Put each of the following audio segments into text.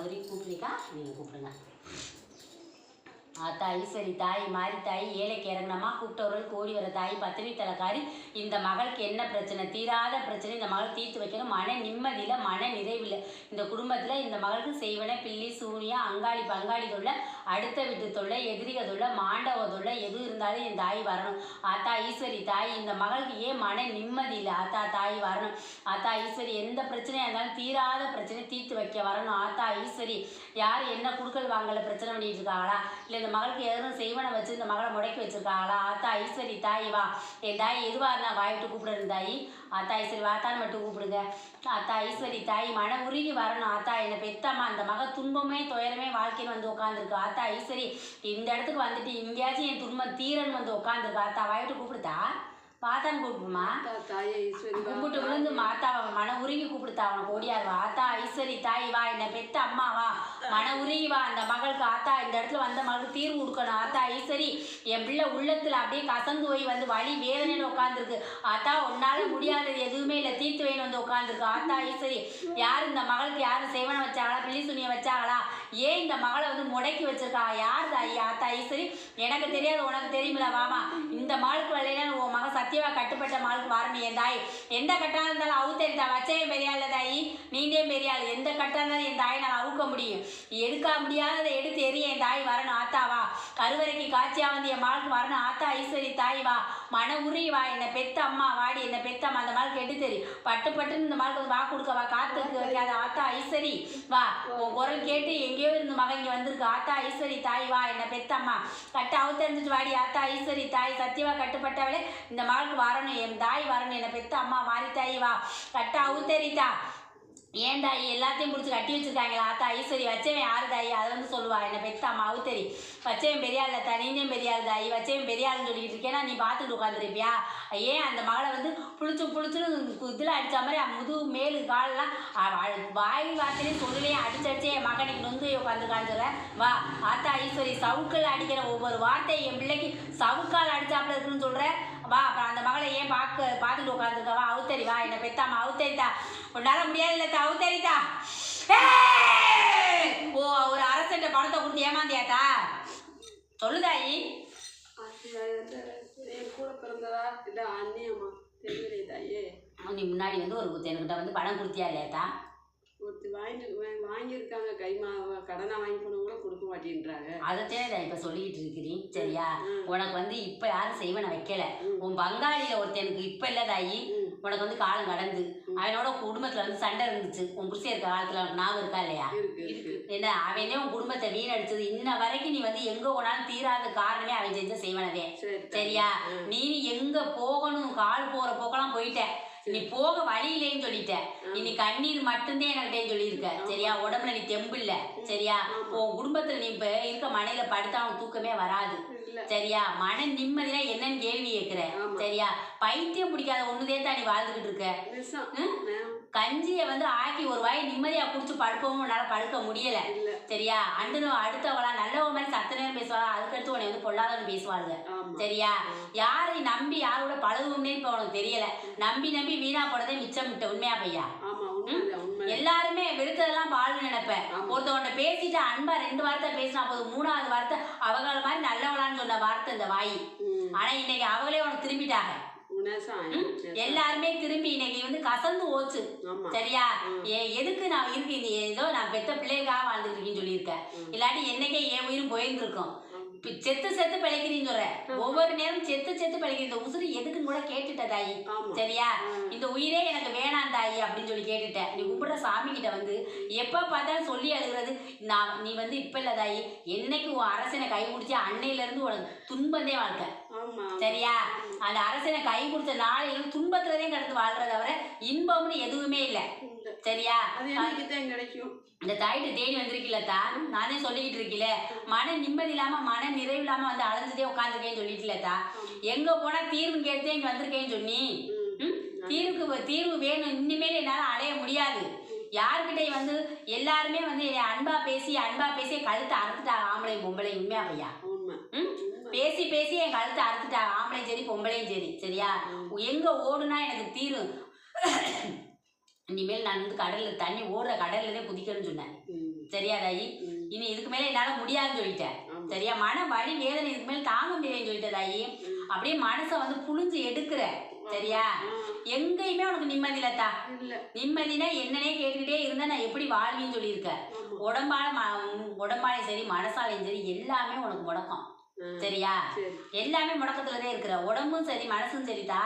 மதுரை கூப்பிடுக்கா, நீங்கள் கூப்பிடுங்க. ஆத்தா ஈஸ்வரி தாய் மாறி தாய் ஏழைக்கு இறங்கினமா கூப்பிட்டவர்களுக்கு ஓடி வர தாய் பத்தினி தலைக்காரி. இந்த மகளுக்கு என்ன பிரச்சனை, தீராத பிரச்சனை இந்த மகள் தீர்த்து வைக்கணும். மன நிம்மதியில் மன நிறைவில் இந்த குடும்பத்தில் இந்த மகளுக்கு செய்வன பில்லி சூனியா அங்காளி பங்காளி தொல்லை, அடுத்த வீட்டு தொல்லை, எதிரிக தொல்லை, மாண்டவ தொல்லை எது இருந்தாலும் என் தாய் வரணும். ஆத்தா ஈஸ்வரி தாய் இந்த மகளுக்கு ஏன் மன நிம்மதி இல்லை, ஆத்தா தாய் வரணும். ஆத்தா ஈஸ்வரி எந்த பிரச்சனையாக இருந்தாலும் தீராத பிரச்சனை தீர்த்து வைக்க வரணும். ஆத்தா ஈஸ்வரி யார் என்ன குடுக்கல் வாங்கல பிரச்சனை பண்ணிட்டு இருக்காங்களா, இல்லை இந்த மகளுக்கு எதுவும் செய்வனை வச்சு இந்த மகளை முடக்கி வச்சிருக்காங்களா, ஆத்தா ஈஸ்வரி தாய் வா. என் தாய் எதுவாக நான் வாய்ட்டு கூப்பிடுறேன் தாய். ஆத்தா ஈஸ்வரி வாத்தான்னு மட்டும் கூப்பிடுங்க. ஆத்தா ஈஸ்வரி தாய் மன உருகி வரணும். ஆத்தா என்னை பெத்தம்மா அந்த மக துன்பமே துயரமே வாழ்க்கையில் வந்து உட்காந்துருக்கு. ஆத்தா ஈஸ்வரி இந்த இடத்துக்கு வந்துட்டு எங்கேயாச்சும் என் துன்பம் தீரன் வந்து உட்காந்துருக்கு. ஆத்தா வாய்ட்டு கூப்பிடுதா, பாத்தான்னு கூப்பிடுமா, கும்பிட்டு விழுந்து மாத்தாவை மன உருகி கூப்பிடுத்தா, அவனை ஓடியாரு. ஆத்தா ஈஸ்வரி தாய் வா, என்னை பெத்த அம்மா வா, மன உருகி வா. அந்த மகளுக்கு ஆத்தா இந்த இடத்துல வந்த மகளுக்கு தீர்வு கொடுக்கணும். ஆத்தா ஈஸ்வரி என் பிள்ளை உள்ளத்தில் அப்படியே கசந்து போய் வந்து வலி வேதனைன்னு உட்காந்துருக்கு. ஆத்தா உன்னால முடியாதது எதுவுமே இல்லை, தீர்த்து வேணும் வந்து உட்காந்துருக்கு. ஆத்தா ஈஸ்வரி யார் இந்த மகளுக்கு யாரும் சேவனை வச்சாங்களா, பிள்ளி சுனியை வச்சாங்களா, ஏன் இந்த மகளை வந்து முடக்கி வச்சிருக்கா, யார் தாயி. ஆத்தா ஈஸ்வரி எனக்கு தெரியாது உனக்கு தெரியுமில வாமா, இந்த மகளுக்கு வரலைன்னா உன் மக சத்தியவா கட்டுப்பட்ட மகளுக்கு வரணும். என் தாய் எந்த கட்டாக இருந்தாலும் அவுத்தரித்தா வச்சவே பெரியாள் தாயி, நீண்டே பெரியாள். எந்த கட்டாக இருந்தாலும் என் தாயை நான் அவுக்க முடியும், எடுக்க முடியாததை எடுத்து எரிய என் தாய் வரணும். ஆத்தாவா கருவறைக்கு காட்சியா வந்து என் மகளுக்கு வரணும். ஆத்தா ஈஸ்வரி தாய் வா, மன உரி வா, என்னை பெத்த அம்மா வாடி, என்னை பெத்த அம்மா. அந்த மகளுக்கு எடுத்து தெரியும் பட்டு பட்டுன்னு இந்த மகளுக்கு வா கொடுக்க வா, காத்துக்கு வைக்காத. ஆத்தா ஈஸ்வரி வா, உன் குரல் கேட்டு எங்கேயோ இருந்து மகன் இங்கே வந்திருக்கு. ஆத்தா ஈஸ்வரி தாய் வா, என்னை பெத்த அம்மா கட்ட அவுத்தறிஞ்சிட்டு வாடி. ஆத்தா ஈஸ்வரி தாய் சத்தியவா கட்டுப்பட்டவளே இந்த மகளுக்கு வரணும், என் தாய் வரணும். என்னை பெத்த அம்மா மாறி தாய் வா, கட்ட அவுத்தரித்தா. ஏன் தாயி எல்லாத்தையும் பிடிச்சி கட்டி வச்சிருக்காங்களா. ஆத்தா ஈஸ்வரி வச்சவன் யாரு தாயி, அதை வந்து சொல்லுவா. என்னை பெத்த அம்மா அவுத்தரி வச்சவன் பெரியாள் இல்லை, நீந்தேன் பெரியாள் தாயி, வச்சவன் பெரியாள்னு சொல்லிக்கிட்டு இருக்கேன்னா நீ பார்த்துட்டு உட்காந்துருப்பியா. ஏன் அந்த மகளை வந்து புளிச்சுன்னு இதில் அடித்த மாதிரி முது மேலு காலெல்லாம் வாய் வார்த்தையும் சொல்லலையே அடிச்சடிச்சே என் மகனுக்கு நொந்து உட்காந்துருக்கான்னு சொல்கிறேன். வா ஆத்தா ஈஸ்வரி சவுக்கள் அடிக்கிற ஒவ்வொரு வார்த்தையை என் பிள்ளைக்கு சவுக்கால் அடிச்சாப்புல இருக்குன்னு சொல்கிறேன். வா அப்புறம் அந்த மகளை ஏன் பார்த்துட்டு உட்காந்துருக்கவா. அவுத்தரி வா, என்னை பெத்தாமா அவுத்தரித்தா, உன்னால முடியாது இல்லை அவுத்தரித்தா. ஓ ஒரு அரசன்ட்ட பணத்தை கொடுத்து ஏமாந்தியாத்தா, சொல்லுதாயி. கூட பிறந்ததா இல்லை அண்ணியம்மா தெரியலையே தாயே. நீ முன்னாடி வந்து ஒரு என்கிட்ட வந்து பணம் கொடுத்தியா இல்லையாத்தா, ஒருத்தர் வாங்கியிருக்காங்க, கடனை வாங்கி போன கூட கொடுக்க மாட்டேன்றாங்க. அதைத்தான் நான் இப்போ சொல்லிக்கிட்டு இருக்கிறேன் சரியா. உனக்கு வந்து இப்போ யாரும் செய்வனை வைக்கல, உன் பங்காளியில் ஒருத்தனுக்கு இப்போ இல்லை தாயி, உனக்கு வந்து காலம் கடந்து அவனோட குடும்பத்தில் வந்து சண்டை இருந்துச்சு. உன் புருஷன் இருக்க காலத்தில் உனக்கு ஞாபகம் இருக்கா இல்லையா. என்ன அவனே உன் குடும்பத்தை வீணடிச்சது. இன்ன வரைக்கும் நீ வந்து எங்கே போனாலும் தீராத காரணமே அவன் செஞ்ச செய்வனதே சரியா. நீ எங்கே போகணும் கால் போகிற போக்கெல்லாம் போயிட்ட, நீ போக வழி இல்லைன்னு சொல்லிட்ட, இனி கண்ணீர் மட்டும்தான் என்கிட்டே சொல்லியிருக்க சரியா. உடம்புல நீ தெம்பு இல்லை சரியா. உன் குடும்பத்தில் நீ இப்போ இருக்க மனையில படுத்தா அவன் தூக்கமே வராது சரியா. மன நிம்மதினா என்னன்னு கேள்வி கேட்கிற சரியா. பைத்தியம் பிடிக்காத ஒண்ணுதே தான் நீ வாழ்ந்துகிட்டு இருக்க. கஞ்சியை வந்து ஆக்கி ஒரு வாய் நிம்மதியா குடிச்சு படுக்கவும் உன்னால படுக்க முடியல சரியா. அடுத்தவளா நல்லவ மாதிரி சத்த நேரம் பேசுவாளா, அதுக்கடுத்து உன்னை வந்து பொல்லாதவன்னு பேசுவாளுங்க சரியா. யாரை நம்பி யாரோட பழகுவோம்னே இப்ப உனக்கு தெரியல. நம்பி வீணா போனதே மிச்சம் விட்ட. உண்மையா பையா. எல்லாருமே வெளுத்ததெல்லாம் பால்னு நினைப்பேன். ஒருத்தவன்ட பேசிட்டு அன்பா 2 வார்த்தை பேசினா போதும், 3வது வார்த்தை அவங்கள மாதிரி நல்லவளான்னு சொன்ன வார்த்தை இந்த வாய். ஆனா இன்னைக்கு அவங்களே உனக்கு திரும்பிட்டாங்க. எல்லாருமே திரும்பி இன்னைக்கு வந்து கசந்து ஓச்சு சரியா. எதுக்கு நான் இருக்கு ஏதோ நான் பெத்த பிள்ளைக்காக வாழ்ந்துட்டு இருக்கேன்னு சொல்லியிருக்கேன். இல்லாட்டி என்னைக்கே என் உயிரும் போயிருந்துருக்கும். செத்து பிழைக்கிறீன்னு சொல்ற, ஒவ்வொரு நேரம் செத்து பிழைக்கிற இந்த உசுறு எதுக்குன்னு கூட கேட்டுட்ட தாயி சரியா. இந்த உயிரே எனக்கு வேணாம் தாயி அப்படின்னு சொல்லி கேட்டுட்ட. நீ கும்பிடுற சாமி கிட்ட வந்து எப்ப பார்த்தாலும் சொல்லி அழுகிறது. நீ வந்து இப்ப இல்ல தாயி, என்னைக்கு உன் அரசனை கை பிடிச்சா அன்னையில இருந்து உனக்கு துன்பந்தே வாழ்க்கை சரியா. அந்த அரசனை கை பிடிச்ச நாளையிலும் துன்பத்துலதே கடந்து வாழ்றத தவிர இன்பம்னு எதுவுமே இல்லை சரியா. கிடைக்கும் இந்த தாயிட்ட தேடி வந்திருக்கீங்களா, நானே சொல்லிக்கிட்டு இருக்கீல. மன நிம்மதி இல்லாம மன நிறைவு இல்லாம வந்து அலைஞ்சதே உட்காந்துருக்கேன்னு சொல்லிட்டுலத்தா. எங்க போனா தீர்வு கேட்டுதே இங்க வந்திருக்கேன்னு சொன்னி. தீர்வு வேணும். இனிமேல் என்னால அலைய முடியாது. யாருக்கிட்டே வந்து எல்லாருமே வந்து அன்பா பேசி கழுத்தை அறுத்துட்டாங்க. ஆம்பளையும் பொம்பளையும். உண்மையா பையா. பேசி என் கழுத்தை அறுத்துட்டாங்க. ஆம்பளையும் சரி பொம்பளையும் சரி சரியா. எங்க ஓடுனா எனக்கு தீரும். இனிமேல் நான் வந்து கடல்ல தண்ணி ஓடுற கடல்ல தான் குதிக்கணும்னு சொன்னேன். சரியா தாயி? இனி இதுக்கு மேல என்னால முடியாதுன்னு சொல்லிட்டேன். சரியா? மன வலி வேதனை இதுக்கு மேல தாங்க முடியலன்னு சொல்லிட்டேன் தாயி. அப்படியே மனசை வந்து புழிஞ்சு எடுக்கிற. சரியா? எங்கேயுமே உனக்கு நிம்மதி இல்லத்தா. நிம்மதினா என்னன்னே கேட்டுக்கிட்டே இருந்தா நான் எப்படி வாழ்வின்னு சொல்லியிருக்க. உடம்பாலையும் சரி மனசாலையும் சரி எல்லாமே உனக்கு முடக்கம். சரியா? எல்லாமே முடக்கத்துலதான் இருக்கிற. உடம்பும் சரி மனசும் சரிதா.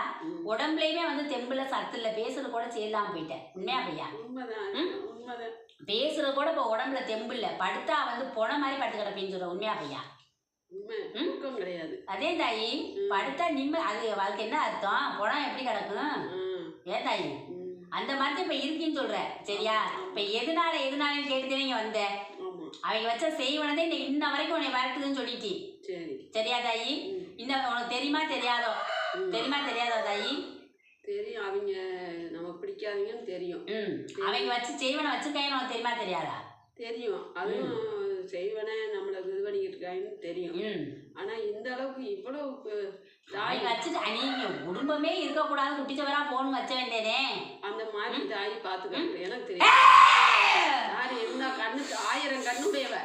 உடம்புலயுமே வந்து தெம்புல சத்து இல்ல. பேசுறது கூட செய்யலாம போயிட்டேன். உண்மையா பையா? பேசுறது கூட இப்ப உடம்புல தெம்பு இல்ல. படுத்தா வந்து பொண மாதிரி படுத்து கிடப்பேன்னு சொல்ற. உண்மையா பையா? கிடையாது. அதே தாயி, படுத்தா அது வாழ்க்கை என்ன அர்த்தம்? பொணம் எப்படி கிடக்கும்? ஏன் தாயி? அந்த மாதிரி இப்ப இருக்குன்னு சொல்ற. சரியா? இப்ப எதுனாலும் கேட்டுதானே இங்க வந்த. அவங்க வச்ச செய்வனதே இன்ன வரைக்கும் உன்னை வரட்டுதுன்னு சொல்லிட்டு. சரியா தாயி? இன்னும் உனக்கு தெரியுமா தெரியாதோ தாயி? தெரியும். அவங்க நம்ம பிடிக்காதீங்கன்னு தெரியும். அவங்க வச்சு செய்வனை வச்சிருக்காங்கன்னு உனக்கு தெரியுமா தெரியாதா? தெரியும். அதுவும் செய்வனை நம்மளை இது பண்ணிக்கிட்டு இருக்காங்கன்னு தெரியும். ஆனா இந்த அளவுக்கு இவ்வளவு தாய் வச்சுட்டு நீங்க குடும்பமே இருக்கக்கூடாது குட்டிச்சவரா போகணும் வச்ச வேண்டியதே. அந்த மாதிரி தாய் பார்த்துக்கிட்டு எனக்கு தெரியும். யாரு என்ன கண்ணுக்கு 1000 கண்ணுடையவ.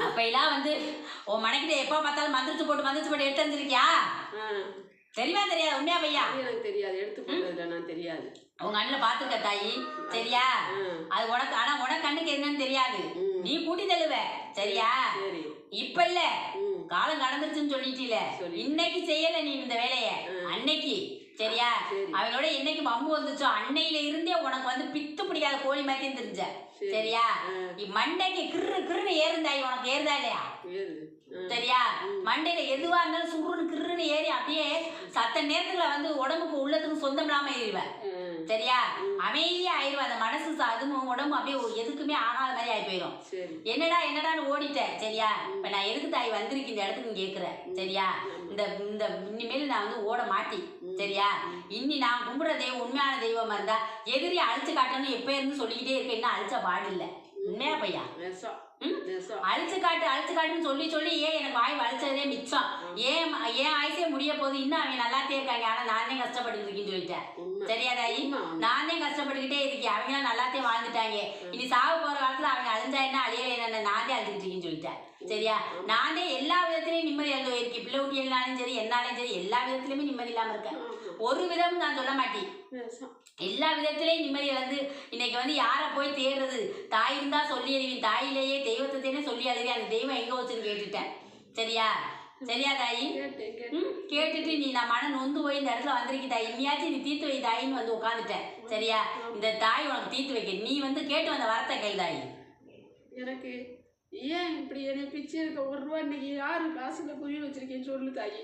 அப்ப எல்லாம் வந்து உன் மனைக்கிட்ட எப்ப பார்த்தாலும் மந்திரிச்சு போட்டு எடுத்து வந்துருக்கியா? தெரியுமா தெரியாது? உண்மையா பையா? எனக்கு தெரியாது. எடுத்து போட்டதுல நான் தெரியாது. உங்க அண்ணன் பாத்துக்க தாயி. சரியா? அது உனக்கு ஆனா உனக்கு கண்ணுக்கு என்னன்னு தெரியாது. நீ கூட்டி தள்ளுவ. சரியா? இப்ப இல்ல, காலம் கடந்துருச்சுன்னு சொல்லிட்டீல. இன்னைக்கு செய்யல நீ இந்த வேலைய. அன்னைக்கு. சரியா? அவங்களோட என்னைக்கு வம்பு வந்துச்சோ அன்னையில இருந்தே உனக்கு வந்து பித்து பிடிக்காத கோழி மாதிரி தெரிஞ்ச. சரியா? மண்டைக்கு கிருன்னு ஏறுந்தாய். உனக்கு ஏறுதா இல்லையா? சரியா? மண்டையில எதுவா இருந்தாலும் சுருன்னு கிருன்னு ஏறி அப்படியே சத்த நேரத்துல வந்து உடம்புக்கு உள்ளத்துக்கு சொந்தம் இல்லாம ஏறிவ. சரியா? அமைதியா ஆயிரும். அந்த மனசு அதுவும் உடம்பு அப்படியே எதுக்குமே ஆகாத மாதிரி ஆகி போயிடும். என்னடான்னு ஓடிட்டேன். சரியா? இப்ப நான் எதுக்கு தாய் வந்திருக்கு இந்த இடத்துக்கு கேக்குற. சரியா? இந்த இனிமேல் நான் வந்து ஓட மாட்டி. சரியா? இன்னி நான் கும்பிடுற தெய்வம் உண்மையான தெய்வமா இருந்தா எதிரி அழிச்சு காட்டணும்னு எப்ப இருந்து சொல்லிக்கிட்டே இருக்க. என்ன அழிச்ச பாடு இல்ல. உண்மையா பையா? அழிச்சு காட்டுன்னு சொல்லி ஏன் எனக்கு வாய் வலிச்சதே மிச்சம். ஏன் ஆயுசே முடிய போது இன்னும் அவங்க நல்லாத்தே இருக்காங்க. ஆனா நானே கஷ்டப்பட்டு இருக்கேன்னு சொல்லிட்டேன். சரியா தாயி? நானே கஷ்டப்பட்டுக்கிட்டே இருக்கேன். அவங்க நல்லாத்தே வாழ்ந்துட்டாங்க. இனி சாவு போற காலத்துல அவங்க அழிஞ்சா என்ன அழியல என்ன நானே அழிஞ்சுக்கிட்டு இருக்கேன்னு சொல்லிட்டேன். சரியா? நானே எல்லா விதத்திலயும் நிம்மதி இழந்து போயிருக்கேன். பிள்ளை ஊட்டி என்னாலும் சரி என்னாலும் சரி எல்லா விதத்திலயுமே நிம்மதி இல்லாம இருக்கேன். ஒரு விதமும் நான் சொல்ல மாட்டேன். எல்லா விதத்திலையும் நிம்மதி இழந்து இன்னைக்கு வந்து யாரை போய் தேடுறது? தாய் இருந்தா சொல்லி எழுவேன். தாயிலேயே தெய்வத்தையே சொல்லி அழுவேன். அந்த தெய்வம் எங்க வச்சுன்னு கேட்டுட்டேன். சரியா? தாயி? கேட்டுட்டு நீ நான் மன நொந்து போய் இந்த இடத்துல வந்திருக்கி தாய். இனியாச்சும் நீ தீர்த்து வை தாயின்னு வந்து உட்காந்துட்டேன். சரியா? இந்த தாய் உனக்கு தீர்த்து வைக்க. நீ வந்து கேட்டு வந்த வரத்தை கேள் தாயி. எனக்கு ஏன் இப்படி என்னை பிச்சு இருக்க 1 ரூபா இன்னைக்கு யாரு காசுல புரிய வச்சிருக்கேன்னு சொல்லு தாயி.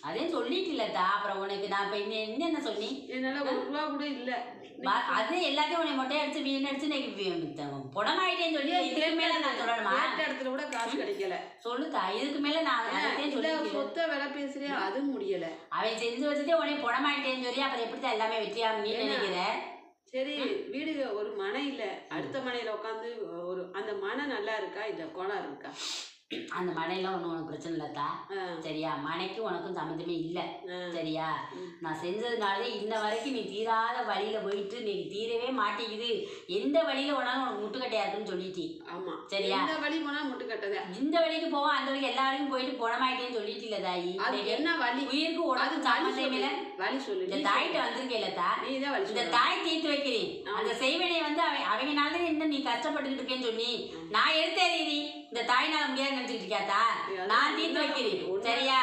அதே சொல்லிட்டு இல்லத்தா. அப்புறம் உனக்கு நான் இப்ப என்ன சொன்னி? என்னால 1 ரூபா கூட இல்ல. அது எல்லாத்தையும் உன்னை மொட்டை அடிச்சு வீண் அடிச்சு புடமாயிட்டேன்னு சொல்லி இதுக்கு மேல நான் சொல்லணுமா? இடத்துல கூட காசு கிடைக்கல. சொல்லுதா. இதுக்கு மேல நான் சொத்த வேலை பேசுறேன். அது முடியல. அவன் செஞ்சு வச்சதே உடனே புடமாயிட்டேன்னு சொல்லி அப்புறம் எப்படித்தான் எல்லாமே வெற்றியாகும் நீ நினைக்கிற? சரி, வீடு ஒரு மனை இல்ல, அடுத்த மனையில உட்காந்து அந்த மனை நல்லா இருக்கா இந்த கோளாறு இருக்கா? அந்த மனையில ஒன்றும் உனக்கு பிரச்சனை இல்லத்தா. சரியா? மனைக்கு உனக்கும் சம்மந்தமே இல்லை. சரியா? நான் செஞ்சதுனால இன்ன வரைக்கும் நீ தீராத வழியில போயிட்டு நீ தீரவே மாட்டேங்குது. எந்த வழியில போனாலும் உனக்கு முட்டுக்கட்டையா இருக்குன்னு சொல்லிட்டு. ஆமா. சரியா? இந்த வழி போனா முட்டுக்கட்டதா. இந்த வழிக்கு போவோம் அந்த வழிக்கு எல்லா வழிக்கும் போயிட்டு போனமாயிட்டேன்னு சொல்லிட்டு இல்ல தாயி. என்ன வழி? உயிருக்கு உனக்கு சம்மந்தமே இல்லை. வழி சொல்லு. இந்த தாய்கிட்ட வந்திருக்கேல்லத்தா. இந்த தாய் தீர்த்து வைக்கிறேன். அந்த செய்வனை வந்து அவங்கனால என்ன நீ கஷ்டப்பட்டுக்கிட்டு இருக்கேன்னு சொல்லி நான் எடுத்தேறி இந்த தாய்னால முடியாது நினைச்சுட்டு இருக்கியாத்தா? நான் தீர்த்து வைக்கிறேன். சரியா?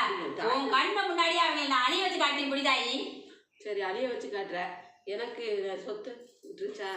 உன் கண்ணு முன்னாடியே அவங்க நான் அழிய வச்சு காட்டுறேன். புரியுதாயி? சரி, அழிய வச்சு காட்டுற. எனக்கு சொத்து விட்டுருச்சா?